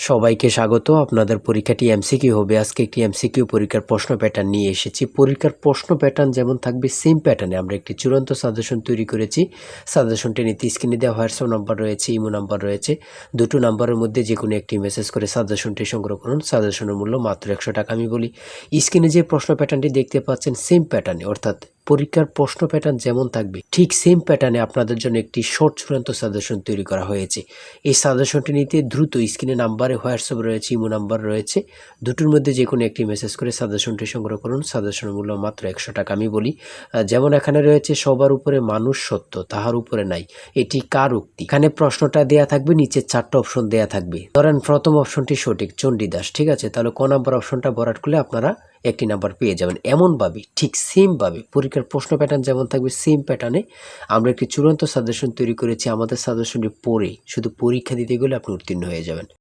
সবাইকে স্বাগত। আপনাদের পরীক্ষাটি এমসিকিউ হবে। আজকে একটি এমসিকিউ পরীক্ষার প্রশ্ন প্যাটার্ন নিয়ে এসেছি। পরীক্ষার প্রশ্ন প্যাটার্ন যেমন থাকবে সেম প্যাটার্নে আমরা একটি চূড়ান্ত সাজেশন তৈরি করেছি। সাজেশনটি নিতে স্ক্রিনে দেওয়া হোয়াটসঅ্যাপ নাম্বার রয়েছে, ইমো নাম্বার রয়েছে। দুটো নাম্বারের মধ্যে যে কোনো একটি মেসেজ করে সাজেশনটি সংগ্রহ করুন। সাজেশনের মূল্য মাত্র 100 টাকা। আমি বলি, স্ক্রিনে যে প্রশ্ন প্যাটার্নটি দেখতে পাচ্ছেন সেম প্যাটার্নে, অর্থাৎ পরীক্ষার প্রশ্ন প্যাটার্ন যেমন থাকবে ঠিক সেম প্যাটার্নে আপনাদের জন্য একটি শর্ট চূড়ান্ত সাজেশন তৈরি করা হয়েছে। এই সাজেশনটি নিতে দ্রুত স্ক্রিনে নাম্বারে হোয়াটসঅ্যাপ রয়েছে, ইমো নাম্বার রয়েছে, দুটোর মধ্যে যে কোনো একটি মেসেজ করে সাজেশনটি সংগ্রহ করুন। সাজেশনের মূল্য মাত্র 100 টাকা। আমি বলি, যেমন এখানে রয়েছে সবার উপরে মানুষ সত্য, তাহার উপরে নাই, এটি কার উক্তি? এখানে প্রশ্নটা দেয়া থাকবে, নিচে 4টা অপশন দেয়া থাকবে। ধরেন প্রথম অপশনটি সঠিক, চণ্ডীদাস, ঠিক আছে, তাহলে ক নাম্বার অপশনটা ভরাট করলে আপনারা একটি নাম্বার পেয়ে যাবেন। এমনভাবে ঠিক সেমভাবে পরীক্ষার প্রশ্ন প্যাটার্ন যেমন থাকবে সেম প্যাটার্নে আমরা একটি চূড়ান্ত সাজেশন তৈরি করেছি। আমাদের সাজেশনটি পড়ে শুধু পরীক্ষা দিতে গেলে আপনি উত্তীর্ণ হয়ে যাবেন।